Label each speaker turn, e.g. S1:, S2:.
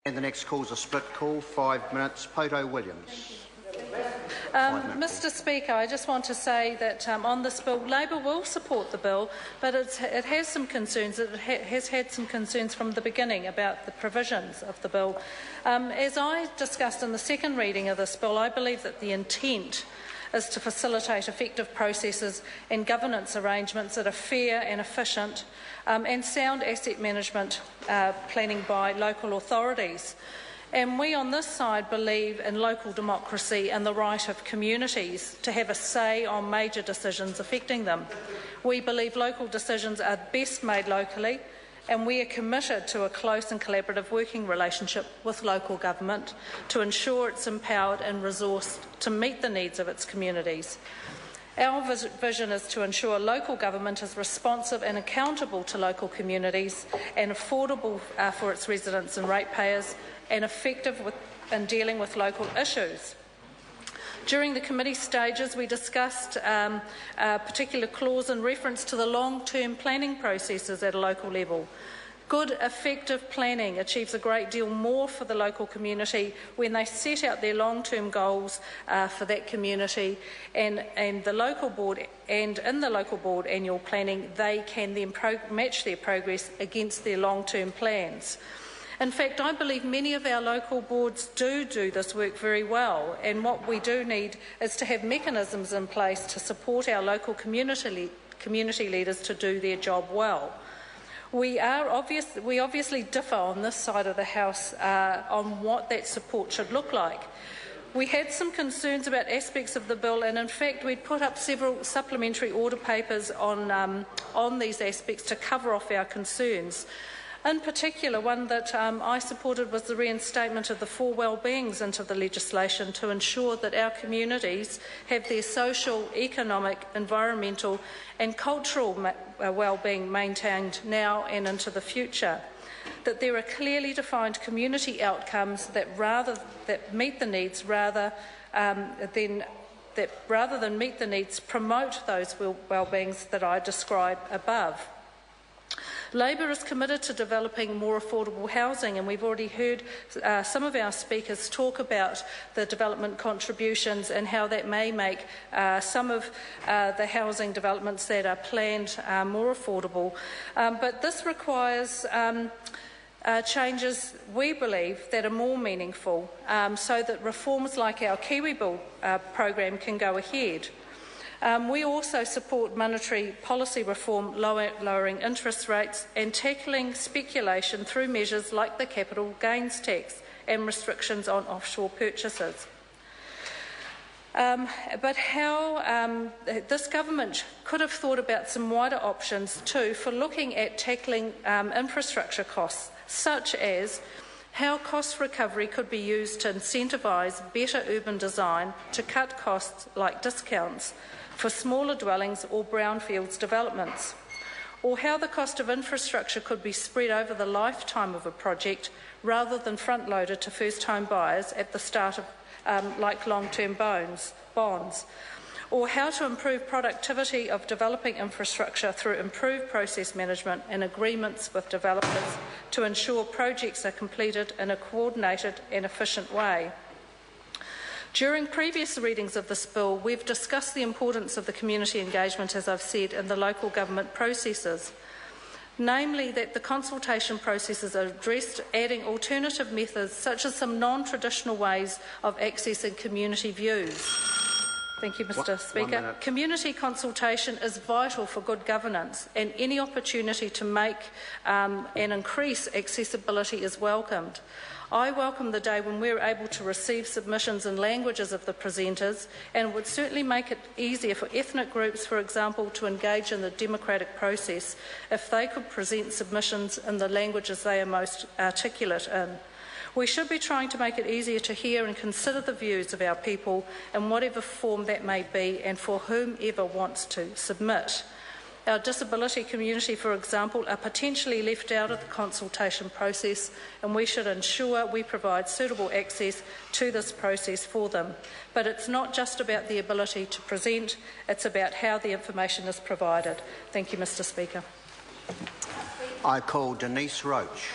S1: And the next call is a split call, 5 minutes. Poto Williams.
S2: Mr Speaker, I just want to say that on this bill, Labor will support the bill, but it has some concerns. It has had some concerns from the beginning about the provisions of the bill. As I discussed in the second reading of this bill, I believe that the intent is to facilitate effective processes and governance arrangements that are fair and efficient, and sound asset management planning by local authorities. And we on this side believe in local democracy and the right of communities to have a say on major decisions affecting them. We believe local decisions are best made locally, and we are committed to a close and collaborative working relationship with local government to ensure it's empowered and resourced to meet the needs of its communities. Our vision is to ensure local government is responsive and accountable to local communities and affordable for its residents and ratepayers, and effective in dealing with local issues. During the committee stages, we discussed a particular clause in reference to the long-term planning processes at a local level. Good, effective planning achieves a great deal more for the local community when they set out their long-term goals for that community, and the local board, and in the local board annual planning, they can then match their progress against their long-term plans. In fact, I believe many of our local boards do this work very well, and what we do need is to have mechanisms in place to support our local community leaders to do their job well. We obviously differ on this side of the House on what that support should look like. We had some concerns about aspects of the bill, and in fact we'd put up several supplementary order papers on these aspects to cover off our concerns. In particular, one that I supported was the reinstatement of the 4 well-beings into the legislation to ensure that our communities have their social, economic, environmental and cultural well-being maintained now and into the future. That there are clearly defined community outcomes that meet the needs rather than meet the needs, promote those well-beings that I describe above. Labor is committed to developing more affordable housing, and we've already heard some of our speakers talk about the development contributions and how that may make some of the housing developments that are planned more affordable. But this requires changes, we believe, that are more meaningful, so that reforms like our Kiwi Bill program can go ahead. We also support monetary policy reform, lowering interest rates and tackling speculation through measures like the capital gains tax and restrictions on offshore purchases. But how this government could have thought about some wider options too for looking at tackling infrastructure costs, such as how cost recovery could be used to incentivise better urban design to cut costs like discounts for smaller dwellings or brownfields developments, or how the cost of infrastructure could be spread over the lifetime of a project rather than front-loaded to first-home buyers at the start of like long-term bonds, or how to improve productivity of developing infrastructure through improved process management and agreements with developers to ensure projects are completed in a coordinated and efficient way. During previous readings of this bill, we've discussed the importance of the community engagement, as I've said, in the local government processes, namely that the consultation processes are addressed, adding alternative methods such as some non-traditional ways of accessing community views. Thank you, Mr. Speaker. Community consultation is vital for good governance, and any opportunity to make and increase accessibility is welcomed. I welcome the day when we're able to receive submissions in languages of the presenters, and it would certainly make it easier for ethnic groups, for example, to engage in the democratic process if they could present submissions in the languages they are most articulate in. We should be trying to make it easier to hear and consider the views of our people in whatever form that may be and for whomever wants to submit. Our disability community, for example, are potentially left out of the consultation process, and we should ensure we provide suitable access to this process for them. But it's not just about the ability to present, it's about how the information is provided. Thank you, Mr. Speaker.
S1: I call Denise Roach.